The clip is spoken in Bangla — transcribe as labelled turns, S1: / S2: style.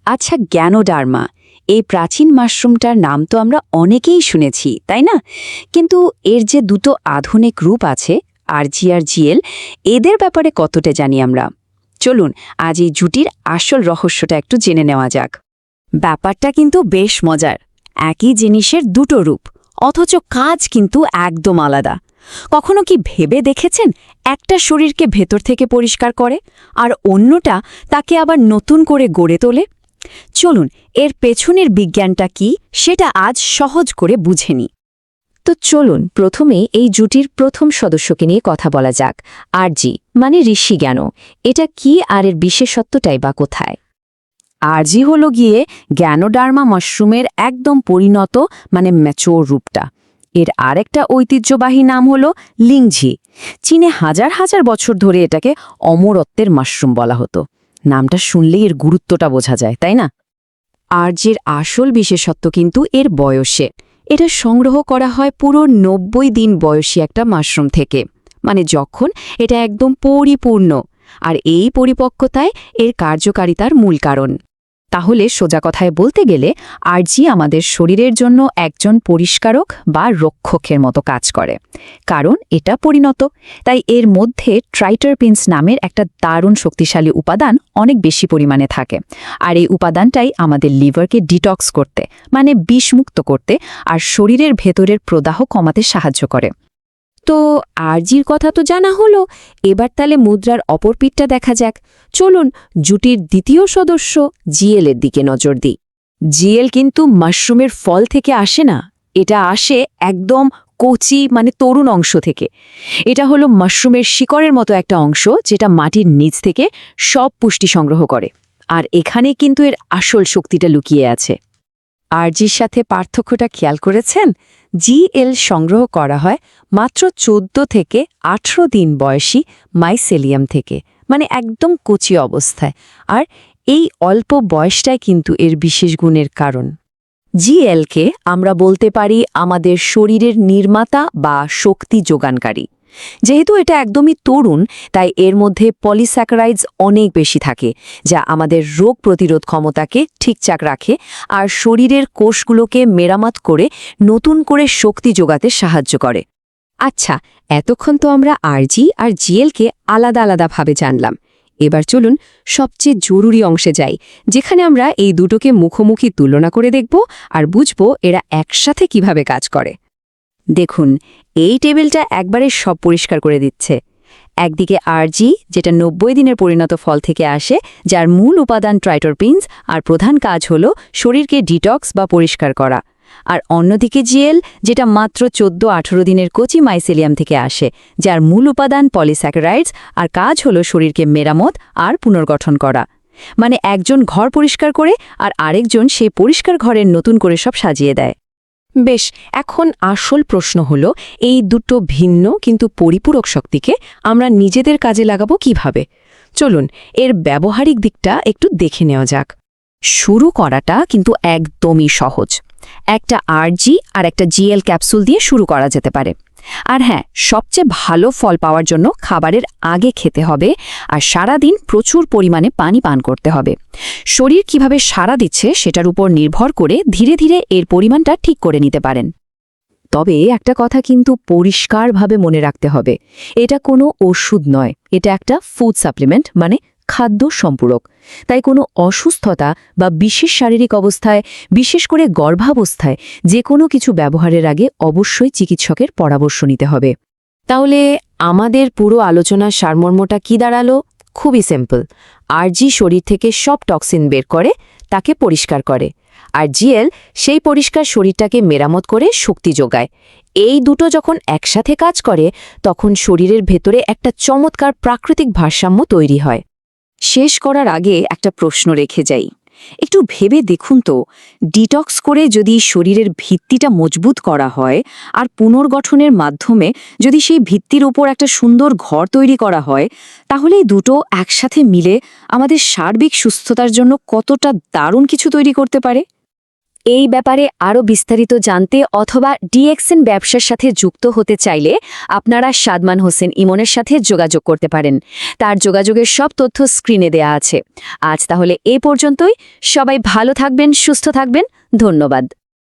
S1: আচ্ছা, গ্যানোডার্মা, এই প্রাচীন মাশরুমটার নাম তো আমরা অনেকেই শুনেছি, তাই না? কিন্তু এর যে দুটো আধুনিক রূপ আছে, আরজি আর জিএল, এদের ব্যাপারে কতটা জানি আমরা? চলুন আজ এই জুটির আসল রহস্যটা একটু জেনে নেওয়া যাক। ব্যাপারটা কিন্তু বেশ মজার। একই জিনিসের দুটো রূপ, অথচ কাজ কিন্তু একদম আলাদা। কখনো কি ভেবে দেখেছেন, একটা শরীরকে ভেতর থেকে পরিষ্কার করে আর অন্যটা তাকে আবার নতুন করে গড়ে তোলে? চলুন এর পেছনের বিজ্ঞানটা কি সেটা আজ সহজ করে বুঝে নিই। তো চলুন প্রথমে এই জুটির প্রথম সদস্যকে নিয়ে কথা বলা যাক, আরজি মানে ঋষি জ্ঞান। এটা কি আর এর বিশেষত্বটাই বা কোথায়? আরজি হল গিয়ে গ্যানোডার্মা মাশরুমের একদম পরিণত মানে ম্যাচোর রূপটা। এর আরেকটা ঐতিহ্যবাহী নাম হল লিংঝি। চীনে হাজার হাজার বছর ধরে এটাকে অমরত্বের মাশরুম বলা হতো। নামটা শুনলেই এর গুরুত্বটা বোঝা যায়, তাই না? আরজির আসল বিশেষত্ব কিন্তু এর বয়সে। এটা সংগ্রহ করা হয় পুরো ৯০ দিন বয়সী একটা মাশরুম থেকে, মানে যখন এটা একদম পরিপূর্ণ। আর এই পরিপক্কতায় এর কার্যকারিতার মূল কারণ। তাহলে সোজা কথায় বলতে গেলে আরজি আমাদের শরীরের জন্য একজন পরিষ্কারক বা রক্ষকের মতো কাজ করে। কারণ এটা পরিণত, তাই এর মধ্যে ট্রাইটারপিনস নামের একটা দারুণ শক্তিশালী উপাদান অনেক বেশি পরিমাণে থাকে। আর এই উপাদানটাই আমাদের লিভারকে ডিটক্স করতে মানে বিষমুক্ত করতে আর শরীরের ভেতরের প্রদাহ কমাতে সাহায্য করে। তো আরজির কথা তো জানা হলো, এবার তাহলে মুদ্রার অপর পিঠটা দেখা যাক। চলুন জুটির দ্বিতীয় সদস্য জিএল এর দিকে নজর দিই। জিএল কিন্তু মাশরুমের ফল থেকে আসে না, এটা আসে একদম কচি মানে তরুণ অংশ থেকে। এটা হলো মাশরুমের শিকড়ের মতো একটা অংশ যেটা মাটির নিচ থেকে সব পুষ্টি সংগ্রহ করে। আর এখানে কিন্তু এর আসল শক্তিটা লুকিয়ে আছে। আরজির সাথে পার্থক্যটা খেয়াল করেছেন? জিএল সংগ্রহ করা হয় মাত্র ১৪ থেকে ১৮ দিন বয়সী মাইসেলিয়াম থেকে, মানে একদম কচি অবস্থায়। আর এই অল্প বয়সটাই কিন্তু এর বিশেষ গুণের কারণ। জিএলকে আমরা বলতে পারি আমাদের শরীরের নির্মাতা বা শক্তি যোগানকারী। যেহেতু এটা একদমই তরুণ, তাই এর মধ্যে পলিস্যাকারাইডস অনেক বেশি থাকে, যা আমাদের রোগ প্রতিরোধ ক্ষমতাকে ঠিকঠাক রাখে আর শরীরের কোষগুলোকে মেরামত করে নতুন করে শক্তি যোগাতে সাহায্য করে। আচ্ছা, এতক্ষণ তো আমরা আরজি আর জিএলকে আলাদা আলাদাভাবে জানলাম। এবার চলুন সবচেয়ে জরুরি অংশে যাই, যেখানে আমরা এই দুটোকে মুখোমুখি তুলনা করে দেখব আর বুঝব এরা একসাথে কিভাবে কাজ করে। দেখুন, এই টেবিলটা একবারে সব পরিষ্কার করে দিচ্ছে। একদিকে আরজি, যেটা ৯০ দিনের পরিণত ফল থেকে আসে, যার মূল উপাদান ট্রাইটারপিনস আর প্রধান কাজ হল শরীরকে ডিটক্স বা পরিষ্কার করা। আর অন্যদিকে জিএল, যেটা মাত্র ১৪-১৮ দিনের কচি মাইসেলিয়াম থেকে আসে, যার মূল উপাদান পলিস্যাকারাইডস আর কাজ হল শরীরকে মেরামত আর পুনর্গঠন করা। মানে একজন ঘর পরিষ্কার করে আর আরেকজন সেই পরিষ্কার ঘরের নতুন করে সব সাজিয়ে দেয়। বেশ, এখন আসল প্রশ্ন হল, এই দুটো ভিন্ন কিন্তু পরিপূরক শক্তিকে আমরা নিজেদের কাজে লাগাবো কিভাবে? চলুন এর ব্যবহারিক দিকটা একটু দেখে নেওয়া যাক। শুরু করাটা কিন্তু একদমই সহজ। একটা আরজি আর একটা জিএল ক্যাপসুল দিয়ে শুরু করা যেতে পারে। আর হ্যাঁ, সবচেয়ে ভালো ফল পাওয়ার জন্য খাবারের আগে খেতে হবে আর সারাদিন প্রচুর পরিমাণে পানি পান করতে হবে। শরীর কিভাবে সাড়া দিচ্ছে সেটার উপর নির্ভর করে ধীরে ধীরে এর পরিমাণটা ঠিক করে নিতে পারেন। তবে একটা কথা কিন্তু পরিষ্কারভাবে মনে রাখতে হবে, এটা কোনো ওষুধ নয়, এটা একটা ফুড সাপ্লিমেন্ট মানে খাদ্য সম্পূরক। তাই কোনো অসুস্থতা বা বিশেষ শারীরিক অবস্থায়, বিশেষ করে গর্ভাবস্থায় যে কোনো কিছু ব্যবহারের আগে অবশ্যই চিকিৎসকের পরামর্শ নিতে হবে। তাহলে আমাদের পুরো আলোচনার সারমর্মটা কি দাঁড়ালো? খুবই সিম্পল। আরজি শরীর থেকে সব টক্সিন বের করে, তাকে পরিষ্কার করে। আর জিএল সেই পরিষ্কার শরীরটাকে মেরামত করে শক্তি যোগায়। এই দুটো যখন একসাথে কাজ করে, তখন শরীরের ভেতরে একটা চমৎকার প্রাকৃতিক ভারসাম্য তৈরি হয়। শেষ করার আগে একটা প্রশ্ন রেখে যাই। একটু ভেবে দেখুন তো, ডিটক্স করে যদি শরীরের ভিত্তিটা মজবুত করা হয় আর পুনর্গঠনের মাধ্যমে যদি সেই ভিত্তির উপর একটা সুন্দর ঘর তৈরি করা হয়, তাহলে এই দুটো একসাথে মিলে আমাদের সার্বিক সুস্থতার জন্য কতটা দারুণ কিছু তৈরি করতে পারে। এই ব্যাপারে আরও বিস্তারিত জানতে অথবা ডিএক্সএন ব্যবসার সাথে যুক্ত হতে চাইলে আপনারা সাদমান হোসেন ইমনের সাথে যোগাযোগ করতে পারেন। তার যোগাযোগের সব তথ্য স্ক্রিনে দেয়া আছে। আজ তাহলে এ পর্যন্তই। সবাই ভালো থাকবেন, সুস্থ থাকবেন। ধন্যবাদ।